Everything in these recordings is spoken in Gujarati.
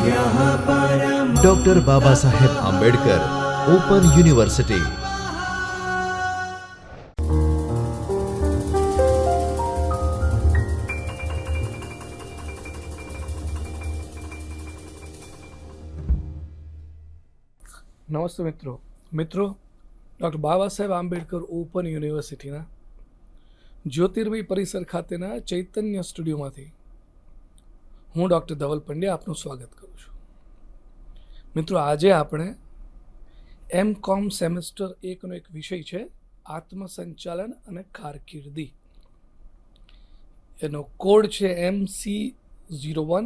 Doctor Baba Saheb Ambedkar open university. નમસ્તે મિત્રો ડૉક્ટર બાબા સાહેબ આંબેડકર ઓપન યુનિવર્સિટીના જ્યોતિર્મય પરિસર ખાતેના ચૈતન્ય સ્ટુડિયોમાંથી હું ડૉક્ટર ધવલ પંડ્યા આપનું સ્વાગત કરું છું। મિત્રો, આજે આપણે M.Com સેમેસ્ટર 1નો એક વિષય છે આત્મસંચાલન અને કારકિર્દી। એનો કોડ છે MC01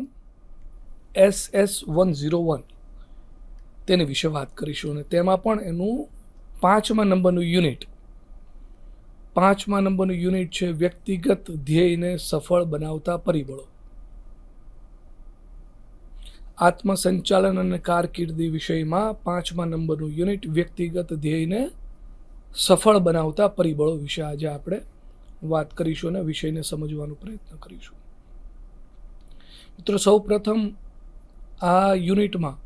SS101। તેની વિશે વાત કરીશું અને તેમાં પણ એનું 5મા નંબરનું યુનિટ છે વ્યક્તિગત ધ્યેયને સફળ બનાવતા પરિબળો। આત્મસંચાલન અને કારકિર્દી વિષયમાં 5મા નંબરનું યુનિટ વ્યક્તિગત ધ્યેયને સફળ બનાવતા પરિબળો વિશે આજે આપણે વાત કરીશું અને વિષયને સમજવાનો પ્રયત્ન કરીશું। મિત્રો, સૌ પ્રથમ આ યુનિટમાં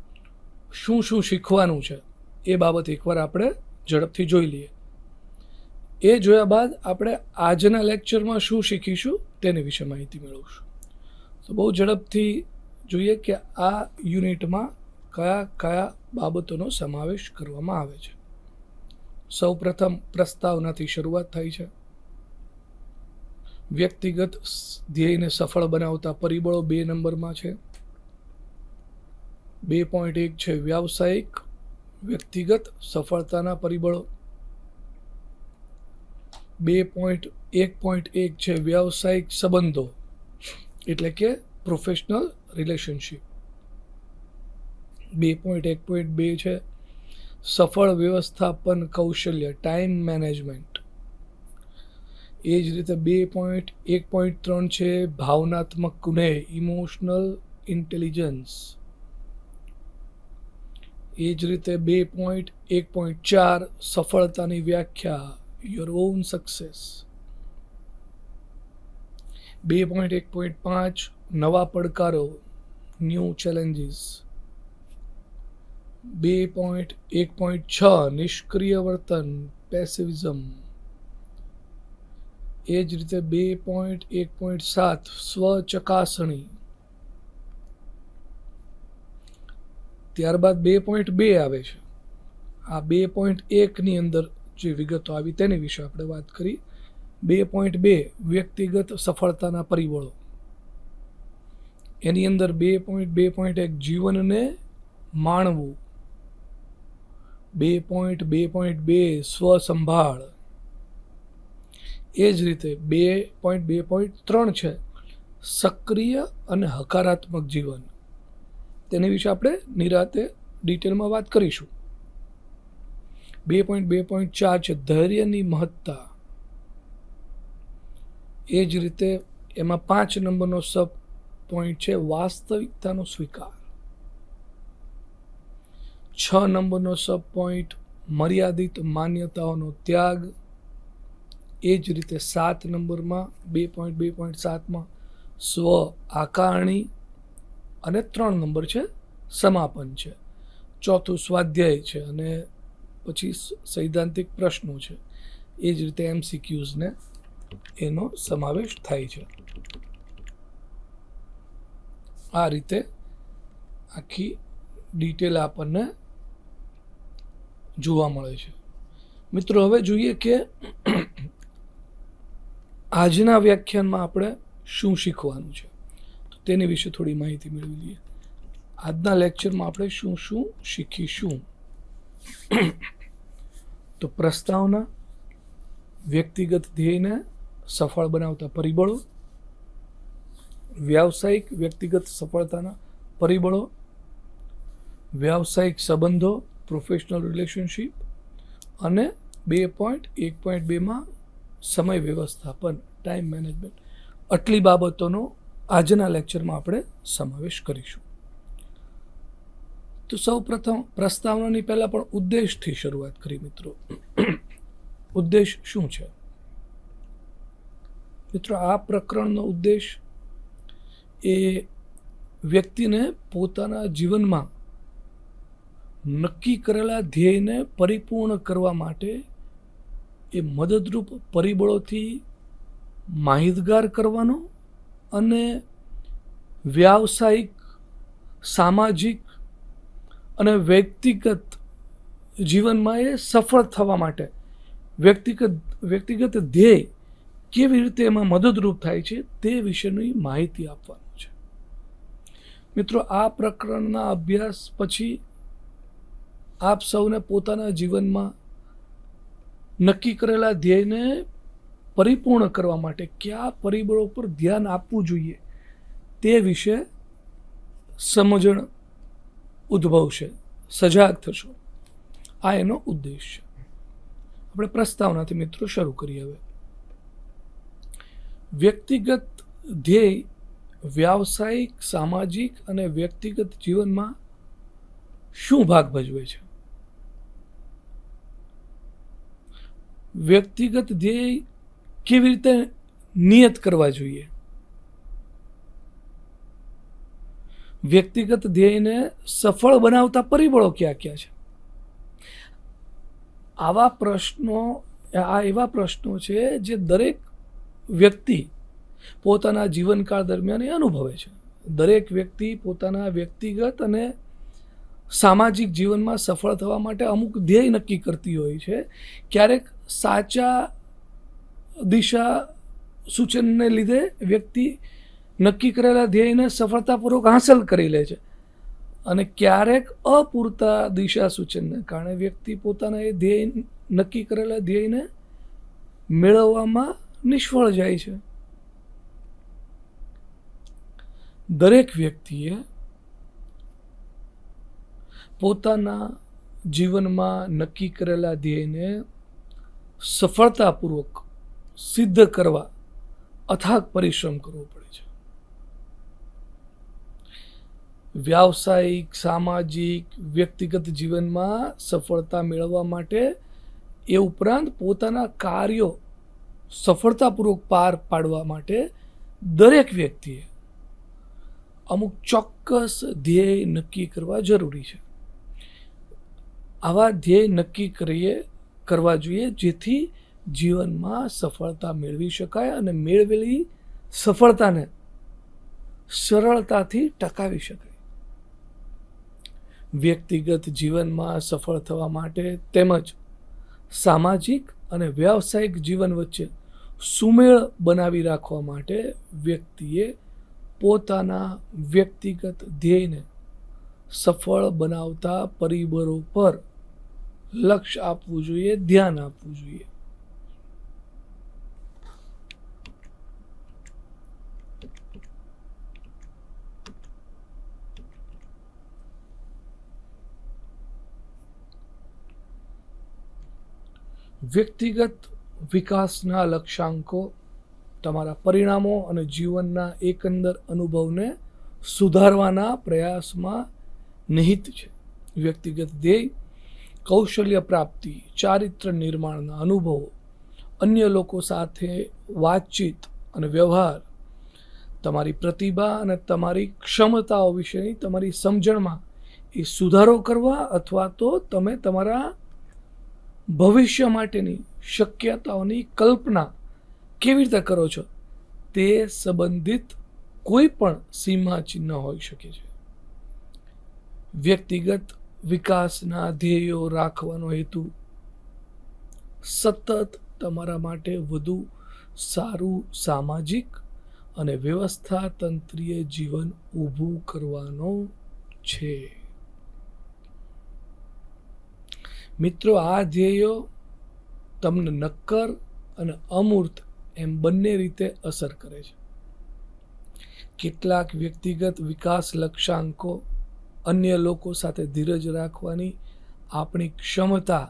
શું શું શીખવાનું છે એ બાબત એકવાર આપણે ઝડપથી જોઈ લઈએ। એ જોયા બાદ આપણે આજના લેક્ચરમાં શું શીખીશું તેની વિશે માહિતી મેળવશું। તો બહુ ઝડપથી જોઈએ કે આ યુનિટમાં કયા કયા બાબતોનો સમાવેશ કરવામાં આવે છે। સૌ પ્રથમ પ્રસ્તાવનાથી શરૂઆત થાય છે। વ્યક્તિગત ધ્યેયને સફળ બનાવતા પરિબળો 2 નંબરમાં છે। 2.1 છે વ્યાવસાયિક વ્યક્તિગત સફળતાના પરિબળો। 2.1.1 છે વ્યાવસાયિક સંબંધો એટલે કે પ્રોફેશનલ રિલેશનશિપ। 2.1.2 છે સફળ વ્યવસ્થાપન કૌશલ્ય ટાઈમ મેનેજમેન્ટ। એ જ રીતે 2.1.3 છે ભાવનાત્મક ગુણેય ઇમોશનલ ઇન્ટેલિજન્સ। એ જ રીતે 2.1.4 સફળતાની વ્યાખ્યા યોર ઓન સક્સેસ। 2.1.5 નવા પડકારો ન્યૂ ચેલેન્જીસ। 2.1.6 નિષ્ક્રિય વર્તન પેસિવિઝમ। એ જ રીતે 2.1.7 સ્વચકાસણી। ત્યારબાદ 2.2 આવે છે। આ 2.1ની અંદર જે વિગતો આવી તેની વિશે આપણે વાત કરી। 2.2 વ્યક્તિગત સફળતાના પરિબળો। એની અંદર 2.2.1 જીવનને માણવું। 2.2.2 સ્વસંભાળ। એ જ રીતે 2.2.3 છે સક્રિય અને હકારાત્મક જીવન। તેની વિશે આપણે નિરાતે ડિટેલમાં વાત કરીશું। 2.2.4 છે ધૈર્યની મહત્તા। એ જ રીતે એમાં 5 નંબરનો સબ પોઈન્ટ છે વાસ્તવિકતાનો સ્વીકાર। 6 નંબરનો સબ પોઈન્ટ મર્યાદિત માન્યતાઓનો ત્યાગ। એ જ રીતે 7 નંબરમાં 2.2.7માં સ્વ આકારણી અને 3 નંબર છે સમાપન છે। ચોથું સ્વાધ્યાય છે અને પછી સૈદ્ધાંતિક પ્રશ્નો છે। એ જ રીતે MCQsને એનો સમાવેશ થાય છે। આ રીતે આખી ડિટેલ આપણને જોવા મળે છે। મિત્રો, હવે જોઈએ કે આજના વ્યાખ્યાનમાં આપણે શું શીખવાનું છે તો તેની વિશે થોડી માહિતી મેળવી લઈએ। આજના લેક્ચરમાં આપણે શું શું શીખીશું તો પ્રસ્તાવના, વ્યક્તિગત ધ્યેયને સફળ બનાવતા પરિબળો, વ્યાવસાયિક વ્યક્તિગત સફળતાના પરિબળો, વ્યાવસાયિક સંબંધો પ્રોફેશનલ રિલેશનશિપ અને 2.1.2માં સમય વ્યવસ્થાપન ટાઈમ મેનેજમેન્ટ। આટલી બાબતોનો આજના લેક્ચરમાં આપણે સમાવેશ કરીશું। તો સૌ પ્રથમ પ્રસ્તાવનાની પહેલા પણ ઉદ્દેશથી શરૂઆત કરી। મિત્રો, ઉદ્દેશ શું છે? મિત્રો, આ પ્રકરણનો ઉદ્દેશ એ વ્યક્તિને પોતાના જીવનમાં નક્કી કરેલા ધ્યેયને પરિપૂર્ણ કરવા માટે એ મદદરૂપ પરિબળોથી માહિતગાર કરવાનો અને વ્યાવસાયિક, સામાજિક અને વ્યક્તિગત જીવનમાં એ સફળ થવા માટે વ્યક્તિગત ધ્યેય કેવી રીતે એમાં મદદરૂપ થાય છે તે વિશેની માહિતી આપવાનું છે. મિત્રો, આ પ્રકરણના અભ્યાસ પછી આપ સૌને પોતાના જીવનમાં નક્કી કરેલા ધ્યેયને પરિપૂર્ણ કરવા માટે કયા પરિબળો પર ધ્યાન આપવું જોઈએ તે વિશે સમજણ ઉદ્ભવશે, સજાગ થશો. આ એનો ઉદ્દેશ છે. આપણે પ્રસ્તાવનાથી મિત્રો શરૂ કરીએ. હવે વ્યક્તિગત ધ્યેય વ્યાવસાયિક, સામાજિક અને વ્યક્તિગત જીવનમાં શું ભાગ ભજવે છે? વ્યક્તિગત ધ્યેય કેવી રીતે નિયત કરવા જોઈએ? વ્યક્તિગત ધ્યેયને સફળ બનાવતા પરિબળો કયા કયા છે? આ એવા પ્રશ્નો છે જે દરેક વ્યક્તિ પોતાના જીવનકાળ દરમિયાન એ અનુભવે છે. દરેક વ્યક્તિ પોતાના વ્યક્તિગત અને સામાજિક જીવનમાં સફળ થવા માટે અમુક ધ્યેય નક્કી કરતી હોય છે. ક્યારેક સાચા દિશા સૂચનને લીધે વ્યક્તિ નક્કી કરેલા ધ્યેયને સફળતાપૂર્વક હાંસલ કરી લે છે, અને ક્યારેક અપૂરતા દિશા સૂચનને કારણે વ્યક્તિ પોતાના એ ધ્યેય નક્કી કરેલા ધ્યેયને મેળવવામાં નિષ્ફળ જાય છે. દરેક વ્યક્તિએ પોતાના જીવનમાં નક્કી કરેલા ધ્યેયને સફળતાપૂર્વક સિદ્ધ કરવા અથાગ પરિશ્રમ કરવો પડે છે. વ્યાવસાયિક, સામાજિક, વ્યક્તિગત જીવનમાં સફળતા મેળવવા માટે એ ઉપરાંત પોતાના કાર્યો સફળતાપૂર્વક પાર પાડવા માટે દરેક વ્યક્તિએ અમુક ચોક્કસ ધ્યેય નક્કી કરવા જરૂરી છે. આવા ધ્યેય નક્કી કરવા જોઈએ જેથી જીવનમાં સફળતા મેળવી શકાય અને મેળવેલી સફળતાને સરળતાથી ટકાવી શકાય. વ્યક્તિગત જીવનમાં સફળ થવા માટે તેમજ સામાજિક અને વ્યાવસાયિક જીવન વચ્ચે સુમેળ બનાવી રાખવા માટે વ્યક્તિએ પોતાના વ્યક્તિગત ધ્યેયને સફળ બનાવતા પરિબળો પર લક્ષ્ય આપવું જોઈએ, ધ્યાન આપવું જોઈએ. વ્યક્તિગત વિકાસના લક્ષ્યાંકો તમારા પરિણામો અને જીવનના એકંદર અનુભવને સુધારવાના પ્રયાસમાં નિહિત છે. વ્યક્તિગત ધ્યેય કૌશલ્ય પ્રાપ્તિ, ચારિત્ર્ય નિર્માણના અનુભવો, અન્ય લોકો સાથે વાતચીત અને વ્યવહાર, તમારી પ્રતિભા અને તમારી ક્ષમતાઓ વિશેની તમારી સમજણમાં એ સુધારો કરવા અથવા તો તમે તમારા ભવિષ્ય માટેની શક્યતાઓની કલ્પના કેવી રીતે કરો છો તે સંબંધિત કોઈ પણ સીમાચિહ્ન હોઈ શકે છે. વ્યક્તિગત વિકાસના ધ્યેયો રાખવાનો હેતુ સતત તમારા માટે વધુ સારું સામાજિક અને વ્યવસ્થા તંત્રીય જીવન ઊભું કરવાનો છે. મિત્રો, આ ધ્યેયો તમને નક્કર અને અમૂર્ત એમ બંને રીતે અસર કરે છે. કેટલાક વ્યક્તિગત વિકાસ લક્ષ્યાંકો અન્ય લોકો સાથે ધીરજ રાખવાની આપણી ક્ષમતા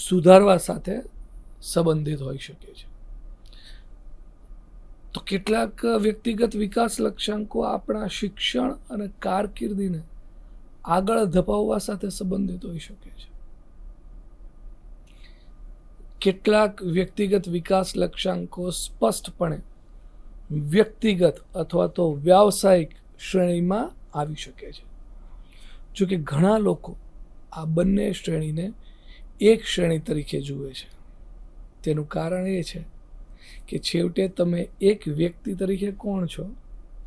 સુધારવા સાથે સંબંધિત હોઈ શકે છે. તો કેટલાક વ્યક્તિગત વિકાસ લક્ષ્યાંકો આપણા શિક્ષણ અને કારકિર્દીને આગળ ધપાવવા સાથે સંબંધિત હોઈ શકે છે. કેટલાક વ્યક્તિગત વિકાસ લક્ષ્યાંકો સ્પષ્ટપણે વ્યક્તિગત અથવા તો વ્યાવસાયિક શ્રેણીમાં આવી શકે છે. જો કે ઘણા લોકો આ બંને શ્રેણીને એક શ્રેણી તરીકે જુએ છે. તેનું કારણ એ છે કે છેવટે તમે એક વ્યક્તિ તરીકે કોણ છો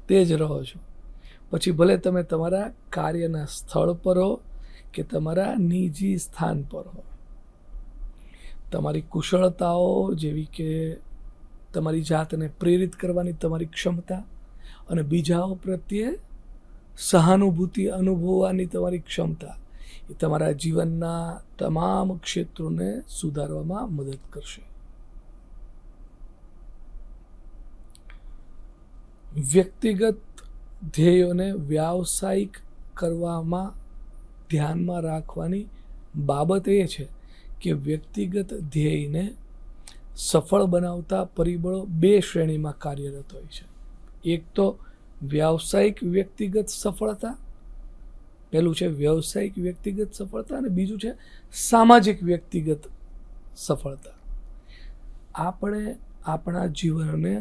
તે જ રહો છો. પછી ભલે તમે તમારા કાર્યના સ્થળ પર હો કે તમારા નિજી સ્થાન પર હો. તમારી કુશળતાઓ જેવી કે તમારી જાતને પ્રેરિત કરવાની તમારી ક્ષમતા અને બીજાઓ પ્રત્યે સહાનુભૂતિ અનુભવવાની તમારી ક્ષમતા એ તમારા જીવનના તમામ ક્ષેત્રોને સુધારવામાં મદદ કરશે. વ્યક્તિગત ધ્યેયોને વ્યાવસાયિક કરવામાં ધ્યાનમાં રાખવાની બાબત એ છે કે વ્યક્તિગત ધ્યેયને સફળ બનાવતા પરિબળો બે શ્રેણીમાં કાર્યરત હોય છે. એક તો વ્યાવસાયિક વ્યક્તિગત સફળતા, પહેલું છે વ્યવસાયિક વ્યક્તિગત સફળતા અને બીજું છે સામાજિક વ્યક્તિગત સફળતા. આપણે આપણા જીવનને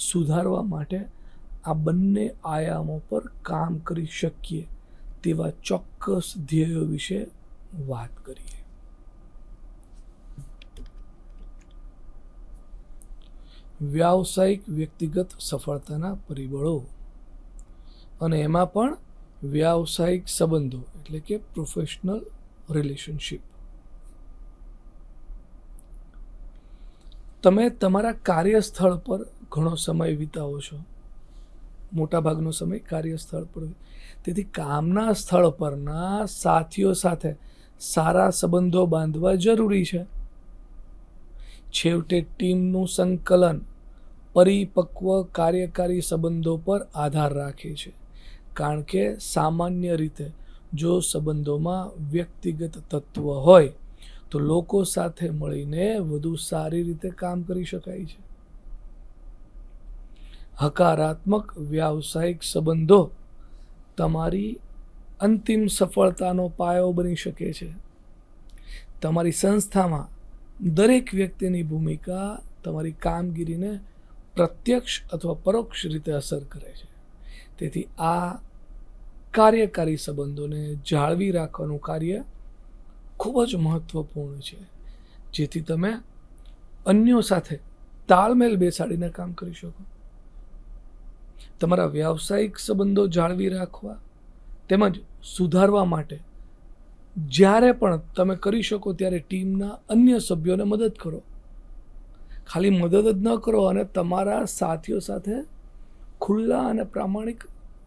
સુધારવા માટે આ બંને આયામો પર કામ કરી શકીએ તેવા ચોક્કસ ધ્યેયો વિશે વાત કરીએ. વ્યાવસાયિક વ્યક્તિગત સફળતાના પરિબળો અને એમાં પણ વ્યાવસાયિક સંબંધો એટલે કે પ્રોફેશનલ રિલેશનશિપ. તમે તમારા કાર્યસ્થળ પર ઘણો સમય વિતાવો છો, મોટાભાગનો સમય કાર્યસ્થળ પર. તેથી કામના સ્થળ પરના સાથીઓ સાથે સારા સંબંધો બાંધવા જરૂરી છે. છેવટે ટીમનું સંકલન પરિપક્વ કાર્યકારી સંબંધો પર આધાર રાખે છે, કારણ કે સામાન્ય રીતે જો સંબંધોમાં વ્યક્તિગત તત્વ હોય તો લોકો સાથે મળીને વધુ સારી રીતે કામ કરી શકાય છે. હકારાત્મક વ્યાવસાયિક સંબંધો તમારી અંતિમ સફળતાનો પાયો બની શકે છે. તમારી સંસ્થામાં દરેક વ્યક્તિની ભૂમિકા તમારી કામગીરીને પ્રત્યક્ષ અથવા પરોક્ષ રીતે અસર કરે છે. તેથી આ કાર્યકારી સંબંધોને જાળવી રાખવાનું કાર્ય ખૂબ જ મહત્વપૂર્ણ છે, જેથી તમે અન્યો સાથે તાલમેલ બેસાડીને કામ કરી શકો. તમારા વ્યાવસાયિક સંબંધો જાળવી રાખવા તેમજ સુધારવા માટે જ્યારે પણ તમે કરી શકો ત્યારે ટીમના અન્ય સભ્યોને મદદ કરો. ખાલી મદદ જ ન કરો અને તમારા સાથીઓ સાથે ખુલ્લા અને પ્રામાણિક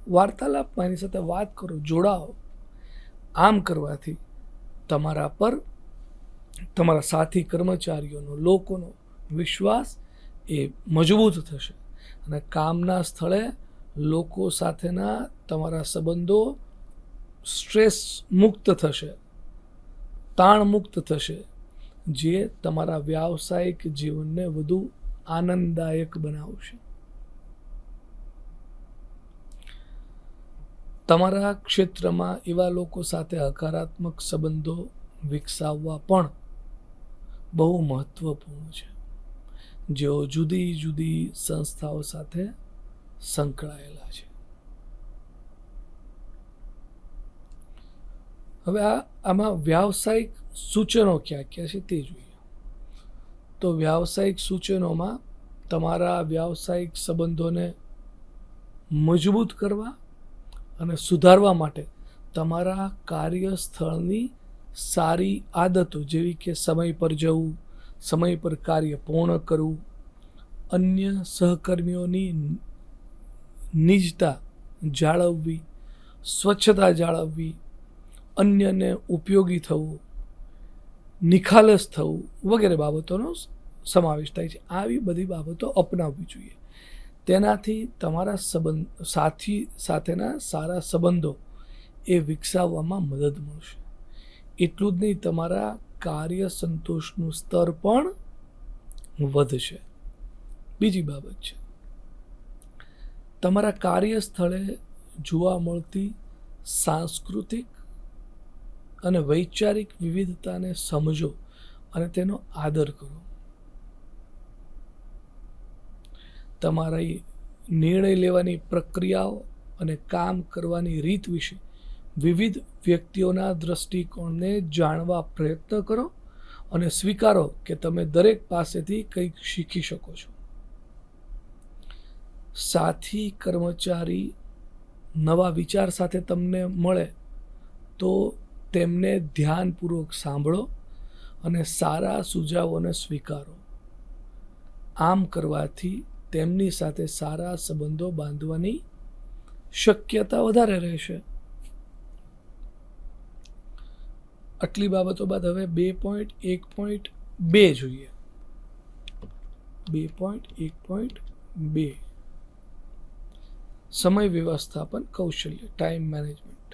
વાર્તાલાપમાં એની સાથે વાત કરો, જોડાઓ. આમ કરવાથી તમારા પર તમારા સાથી કર્મચારીઓનો, લોકોનો વિશ્વાસ એ મજબૂત થશે અને કામના સ્થળે લોકો સાથેના તમારા સંબંધો સ્ટ્રેસ મુક્ત થશે, તાણ મુક્ત થશે, જે તમારા વ્યાવસાયિક જીવનને વધુ આનંદદાયક બનાવશે. તમારા ક્ષેત્રમાં એવા લોકો સાથે હકારાત્મક સંબંધો વિકસાવવા પણ બહુ મહત્વપૂર્ણ છે, જેઓ જુદી જુદી સંસ્થાઓ સાથે સંકળાયેલા છે. હવે આમાં વ્યાવસાયિક સૂચનો ક્યાં ક્યાં છે તે જોઈએ. તો વ્યાવસાયિક સૂચનોમાં તમારા વ્યાવસાયિક સંબંધોને મજબૂત કરવા અને સુધારવા માટે તમારા કાર્યસ્થળની સારી આદતો જેવી કે સમય પર જવું, સમય પર કાર્ય પૂર્ણ કરવું, અન્ય સહકર્મીઓની નિજતા જાળવવી, સ્વચ્છતા જાળવવી, અન્યને ઉપયોગી થવું, નિખાલસ થવું વગેરે બાબતોનો સમાવેશ થાય છે. આવી બધી બાબતો અપનાવવી જોઈએ. તેનાથી તમારા સાથી સાથેના સારા સંબંધો એ વિકસાવવામાં મદદ મળશે. એટલું જ નહીં, તમારા કાર્ય સંતોષનું સ્તર પણ વધશે. બીજી બાબત છે, તમારા કાર્યસ્થળે જોવા મળતી સાંસ્કૃતિક અને વૈચારિક વિવિધતાને સમજો અને તેનો આદર કરો. તમારી નિર્ણય લેવાની પ્રક્રિયાઓ અને કામ કરવાની રીત વિશે વિવિધ વ્યક્તિઓના દૃષ્ટિકોણને જાણવા પ્રયત્ન કરો અને સ્વીકારો કે તમે દરેક પાસેથી કંઈક શીખી શકો છો. સાથી કર્મચારી નવા વિચાર સાથે તમને મળે તો તેમને ધ્યાનપૂર્વક સાંભળો અને સારા સુઝાવોને સ્વીકારો. આમ કરવાથી તેમની સાથે સારા સંબંધો બાંધવાની શક્યતા વધારે રહેશે. આટલી બાબતો બાદ હવે 2.1.2 જોઈએ. 2.1.2 સમય વ્યવસ્થાપન કૌશલ્ય, ટાઈમ મેનેજમેન્ટ.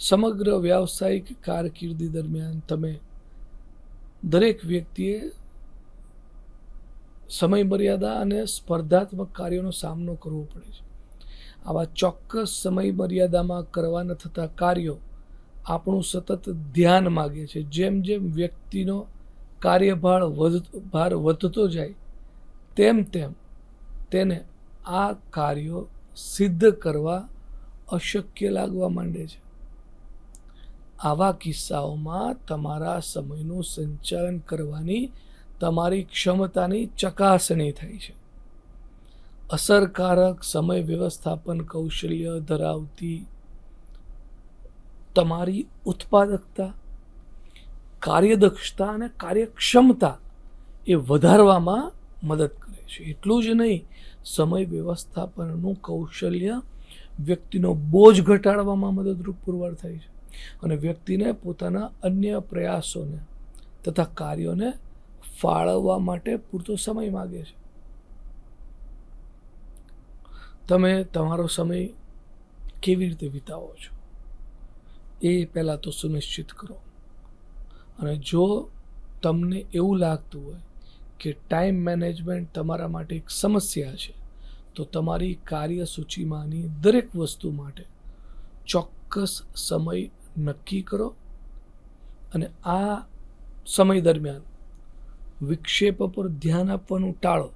સમગ્ર વ્યાવસાયિક કારકિર્દી દરમિયાન તમે દરેક વ્યક્તિએ સમય મર્યાદા અને સ્પર્ધાત્મક કાર્યોનો સામનો કરવો પડે છે. આવા ચોક્કસ સમય મર્યાદામાં કરવાના થતા કાર્યો આપણું સતત ધ્યાન માગે છે. જેમ જેમ વ્યક્તિનો કાર્યભાર વધતો જાય તેમ તેમ તેને આ કાર્યો સિદ્ધ કરવા અશક્ય લાગવા માંડે છે. આવા કિસ્સાઓમાં તમારા સમયનું સંચાલન કરવાની તમારી ક્ષમતાની ચકાસણી થાય છે. અસરકારક સમય વ્યવસ્થાપન કૌશલ્ય ધરાવતી તમારી ઉત્પાદકતા, કાર્યદક્ષતા અને કાર્યક્ષમતા એ વધારવામાં મદદ કરે છે. એટલું જ નહીં, સમય વ્યવસ્થાપનનું કૌશલ્ય વ્યક્તિનો બોજ ઘટાડવામાં મદદરૂપ પુરવાર થાય છે અને વ્યક્તિને પોતાના અન્ય પ્રયાસોને તથા કાર્યોને ફાળવવા માટે પૂરતો સમય માગે છે. તમે તમારો સમય કેવી રીતે વિતાવો છો એ પહેલાં તો સુનિશ્ચિત કરો. અને જો તમને એવું લાગતું હોય કે ટાઈમ મેનેજમેન્ટ તમારા માટે એક સમસ્યા છે તો તમારી કાર્યસૂચિમાંની દરેક વસ્તુ માટે ચોક્કસ સમય નક્કી કરો અને આ સમય દરમિયાન વિક્ષેપો પર ધ્યાન આપવાનું ટાળો.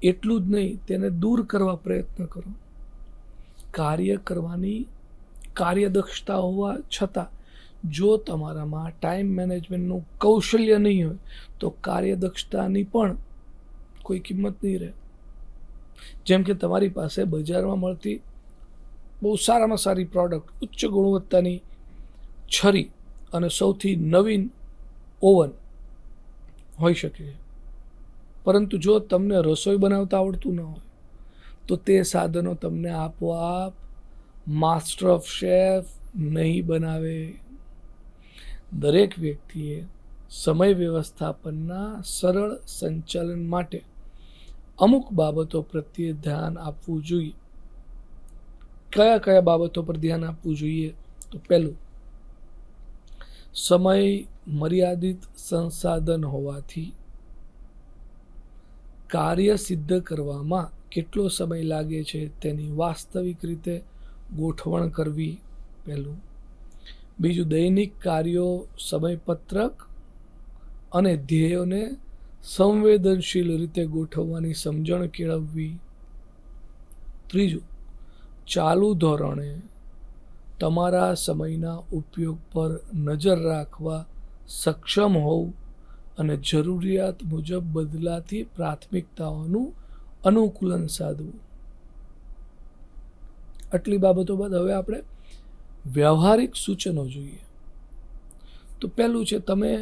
એટલું જ નહીં, તેને દૂર કરવા પ્રયત્ન કરો. કાર્ય કરવાની કાર્યદક્ષતા હોવા છતાં જો તમારામાં ટાઈમ મેનેજમેન્ટનું કૌશલ્ય નહીં હોય તો કાર્યદક્ષતાની પણ કોઈ કિંમત નહીં રહે. જેમ કે તમારી પાસે બજારમાં મળતી બહુ સારામાં સારી પ્રોડક્ટ, ઉચ્ચ ગુણવત્તાની છરી અને સૌથી નવીન ઓવન હોઈ શકે છે, પરંતુ જો તમને રસોઈ બનાવતા આવડતું ન હોય તો તે સાધનો તમને આપોઆપ માસ્ટર ઓફ શેફ નહીં બનાવે. દરેક વ્યક્તિએ સમય વ્યવસ્થાપનના સરળ સંચાલન માટે અમુક બાબતો પ્રત્યે ધ્યાન આપવું જોઈએ. કયા કયા બાબતો પર ધ્યાન આપવું જોઈએ? તો પહેલું, સમય મર્યાદિત સંસાધન હોવાથી કાર્ય સિદ્ધ કરવામાં કેટલો સમય લાગે છે તેની વાસ્તવિક રીતે ગોઠવણ કરવી પહેલું. બીજું, દૈનિક કાર્યો, સમયપત્રક અને ધ્યેયોને સંવેદનશીલ રીતે ગોઠવવાની સમજણ કેળવવી. ત્રીજું, ચાલુ ધોરણે તમારા સમયના ઉપયોગ પર નજર રાખવા સક્ષમ હોવું અને જરૂરિયાત મુજબ બદલાતી પ્રાથમિકતાઓનું અનુકૂલન સાધવું. આટલી બાબતો બાદ હવે આપણે વ્યવહારિક સૂચનો જોઈએ. તો પહેલું છે, તમે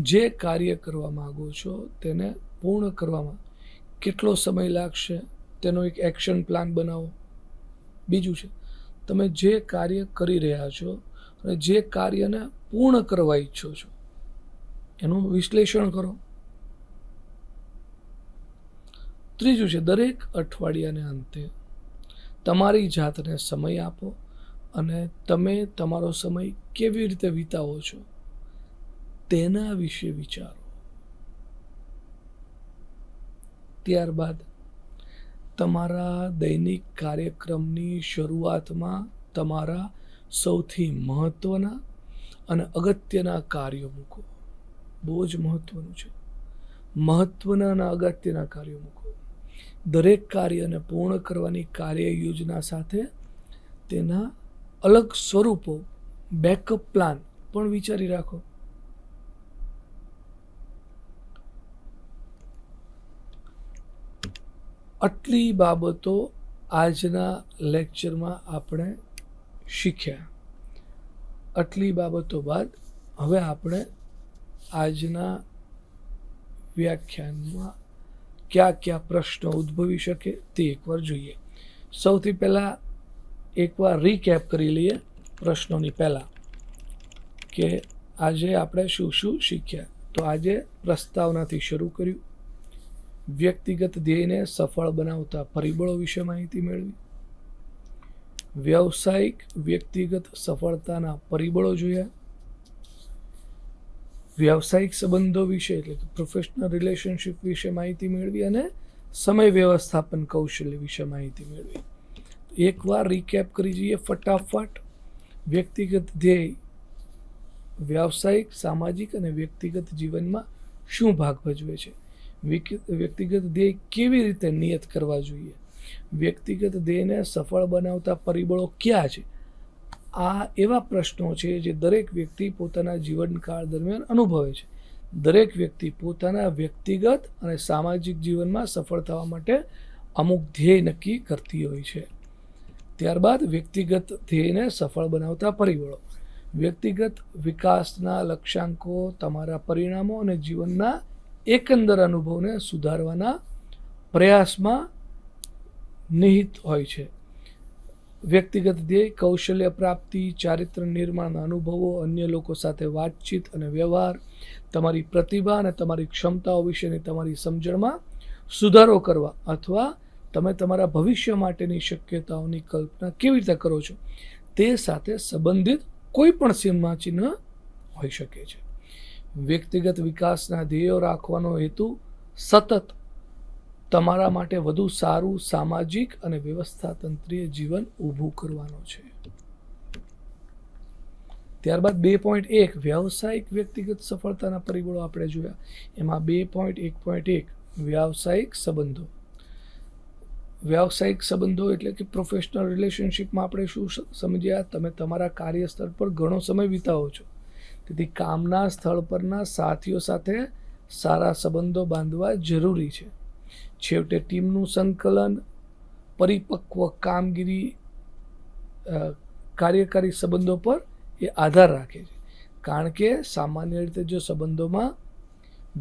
જે કાર્ય કરવા માગો છો તેને પૂર્ણ કરવામાં કેટલો સમય લાગશે તેનો એક એક્શન પ્લાન બનાવો. બીજું છે, તમે જે કાર્ય કરી રહ્યા છો અને જે કાર્યને પૂર્ણ કરવા ઈચ્છો છો એનું વિશ્લેષણ કરો. ત્રીજું છે, દરેક અઠવાડિયાને અંતે તમારી જાતને સમય આપો અને તમે તમારો સમય કેવી રીતે વિતાવો છો તેના વિશે વિચારો. ત્યારબાદ તમારા દૈનિક કાર્યક્રમની શરૂઆતમાં તમારા સૌથી મહત્વના અને અગત્યના કાર્યો મૂકો. બહુ જ મહત્વનું છે. મહત્વના અને અગત્યના કાર્યો મૂકો. દરેક કાર્યને પૂર્ણ કરવાની કાર્ય યોજના સાથે તેના અલગ સ્વરૂપો, બેકઅપ પ્લાન પણ વિચારી રાખો. આટલી બાબતો આજના લેક્ચરમાં આપણે શીખ્યા. આટલી બાબતો બાદ હવે આપણે આજના વ્યાખ્યાનમાં કયા પ્રશ્નો ઉદ્ભવી શકે તે એકવાર જોઈએ. સૌથી પહેલાં એકવાર રીકેપ કરી લઈએ પ્રશ્નોની પહેલાં કે આજે આપણે શું શું શીખ્યા. તો આજે પ્રસ્તાવનાથી શરૂ કર્યું, વ્યક્તિગત ધ્યેયને સફળ બનાવતા પરિબળો વિશે માહિતી મેળવી, વ્યવસાયિક વ્યક્તિગત સફળતાના પરિબળો જોયા, વ્યવસાયિક સંબંધો વિશે એટલે કે પ્રોફેશનલ રિલેશનશિપ વિશે માહિતી મેળવી અને સમય વ્યવસ્થાપન કૌશલ્ય વિશે માહિતી મેળવી. એકવાર રીકેપ કરી જઈએ ફટાફટ. વ્યક્તિગત ધ્યેય વ્યવસાયિક, સામાજિક અને વ્યક્તિગત જીવનમાં શું ભાગ ભજવે છે, વ્યક્તિગત ધ્યેય કેવી રીતે નિયત કરવા જોઈએ, વ્યક્તિગત ધ્યેયને સફળ બનાવતા પરિબળો ક્યાં છે. આ એવા પ્રશ્નો છે જે દરેક વ્યક્તિ પોતાના જીવનકાળ દરમિયાન અનુભવે છે. દરેક વ્યક્તિ પોતાના વ્યક્તિગત અને સામાજિક જીવનમાં સફળ થવા માટે અમુક ધ્યેય નક્કી કરતી હોય છે. ત્યારબાદ વ્યક્તિગત ધ્યેયને સફળ બનાવતા પરિબળો. વ્યક્તિગત વિકાસના લક્ષ્યાંકો તમારા પરિણામો અને જીવનના એકંદર અનુભવને સુધારવાના પ્રયાસમાં નિહિત હોય છે. વ્યક્તિગત ધ્યેય કૌશલ્ય પ્રાપ્તિ, ચારિત્ર નિર્માણના અનુભવો, અન્ય લોકો સાથે વાતચીત અને વ્યવહાર, તમારી પ્રતિભા અને તમારી ક્ષમતાઓ વિશેની તમારી સમજણમાં સુધારો કરવા અથવા તમે તમારા ભવિષ્ય માટેની શક્યતાઓની કલ્પના કેવી રીતે કરો છો તે સાથે સંબંધિત કોઈ પણ સીમાચિહ્ન હોઈ શકે છે. વ્યક્તિગત વિકાસના ધ્યેયો રાખવાનો હેતુ સતત તમારા માટે વધુ સારું સામાજિક અને વ્યવસ્થાતંત્રીય જીવન ઊભું કરવાનો છે. ત્યારબાદ 2.1 વ્યવસાયિક વ્યક્તિગત સફળતાના પરિબળો આપણે જોયા. એમાં 2.1.1 વ્યાવસાયિક સંબંધો. વ્યાવસાયિક સંબંધો એટલે કે પ્રોફેશનલ રિલેશનશિપમાં આપણે શું સમજ્યા, તમે તમારા કાર્યસ્થળ પર ઘણો સમય વિતાવો છો, તેથી કામના સ્થળ પરના સાથીઓ સાથે સારા સંબંધો બાંધવા જરૂરી છે. છેવટે ટીમનું સંકલન, પરિપક્વ કામગીરી કાર્યકારી સંબંધો પર એ આધાર રાખે છે. કારણ કે સામાન્ય રીતે જો સંબંધોમાં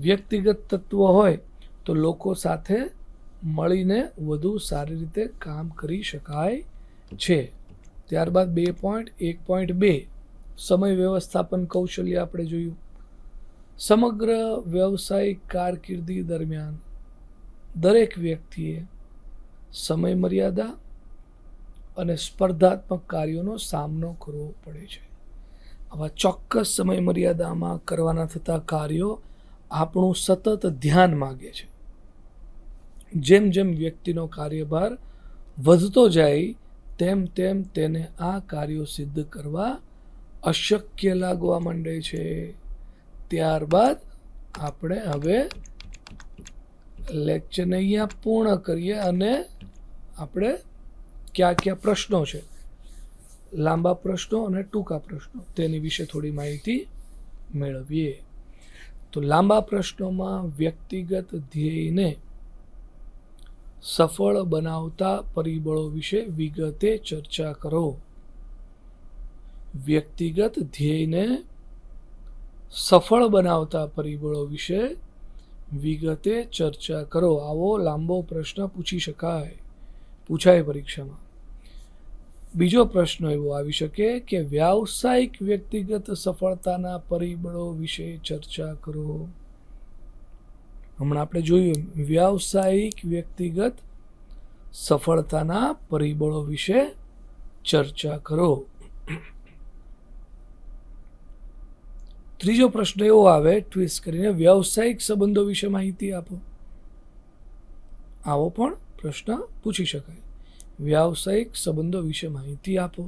વ્યક્તિગત તત્વો હોય તો લોકો સાથે મળીને વધુ સારી રીતે કામ કરી શકાય છે. ત્યારબાદ 2.1.2 સમય વ્યવસ્થાપન કૌશલ્ય આપણે જોયું. સમગ્ર વ્યવસાયિક કારકિર્દી દરમિયાન દરેક વ્યક્તિએ સમય મર્યાદા અને સ્પર્ધાત્મક કાર્યોનો સામનો કરવો પડે છે. આવા ચોક્કસ સમય મર્યાદામાં કરવાના થતા કાર્યો આપણું સતત ધ્યાન માગે છે. જેમ જેમ વ્યક્તિનો કાર્યભાર વધતો જાય તેમ તેમ તેને આ કાર્યો સિદ્ધ કરવા અશક્ય લાગવા માંડે છે. ત્યારબાદ આપણે હવે લેક્ચરને અહીંયા પૂર્ણ કરીએ અને આપણે કયા પ્રશ્નો છે, લાંબા પ્રશ્નો અને ટૂંકા પ્રશ્નો, તેની વિશે થોડી માહિતી મેળવીએ. તો લાંબા પ્રશ્નોમાં વ્યક્તિગત ધ્યેયને સફળ બનાવતા પરિબળો વિશે વિગતે ચર્ચા કરો. વ્યક્તિગત ધ્યેયને સફળ બનાવતા પરિબળો વિશે વિગતે ચર્ચા કરો. આવો લાંબો પ્રશ્ન પૂછાય પરીક્ષામાં. બીજો પ્રશ્ન એવો આવી શકે કે વ્યાવસાયિક વ્યક્તિગત સફળતાના પરિબળો વિશે ચર્ચા કરો. હમણાં આપણે જોયું વ્યાવસાયિક વ્યક્તિગત સફળતાના પરિબળો વિશે ચર્ચા કરો. ત્રીજો પ્રશ્ન એવો આવે ટ્વિસ્ટ કરીને વ્યાવસાયિક સંબંધો વિશે માહિતી આપો. આવો પણ પ્રશ્ન પૂછી શકાય. વ્યાવસાયિક સંબંધો વિશે માહિતી આપો.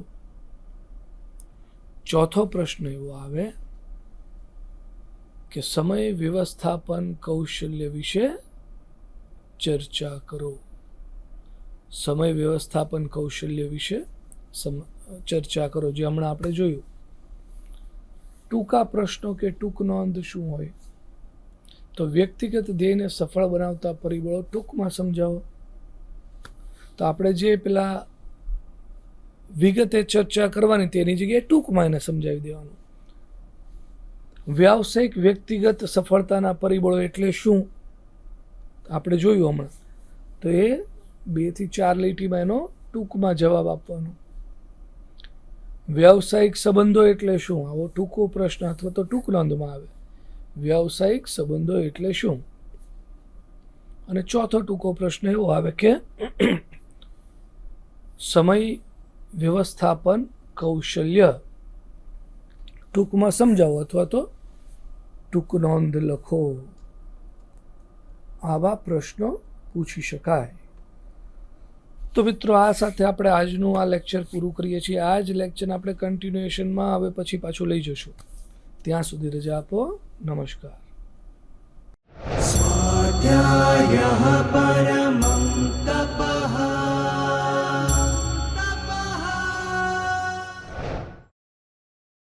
ચોથો પ્રશ્ન એવો આવે કે સમય વ્યવસ્થાપન કૌશલ્ય વિશે ચર્ચા કરો. સમય વ્યવસ્થાપન કૌશલ્ય વિશે ચર્ચા કરો, જે હમણાં આપણે જોયું. ટૂંકા પ્રશ્નો કે ટૂંક નોંધ શું હોય? તો વ્યક્તિગત ધ્યેયને સફળ બનાવતા પરિબળો ટૂંકમાં સમજાવો. તો આપણે જે પેલા વિગતે ચર્ચા કરવાની તેની જગ્યાએ ટૂંકમાં એને સમજાવી દેવાનું. વ્યાવસાયિક વ્યક્તિગત સફળતાના પરિબળો એટલે શું? આપણે જોયું હમણાં. તો એ 2 થી 4 લીટીમાં એનો ટૂંકમાં જવાબ આપવાનો. વ્યાવસાયિક સંબંધો એટલે શું? આવો ટૂંકો પ્રશ્ન અથવા તો ટૂંક નોંધમાં આવે. વ્યાવસાયિક સંબંધો એટલે શું? અને ચોથો ટૂંકો પ્રશ્ન એવો આવે કે સમય વ્યવસ્થાપન કૌશલ્ય ટૂંકમાં સમજાવો અથવા તો ટૂંક નોંધ લખો. આવા પ્રશ્નો પૂછી શકાય. તો મિત્રો, આ સાથે આપણે આજનું આ લેક્ચર પૂરું કરીએ છીએ. આ જ લેક્ચર આપણે કન્ટિન્યુએશનમાં હવે પછી પાછું લઈ જશું. ત્યાં સુધી રજા આપો. નમસ્કાર. स्वाध्यायः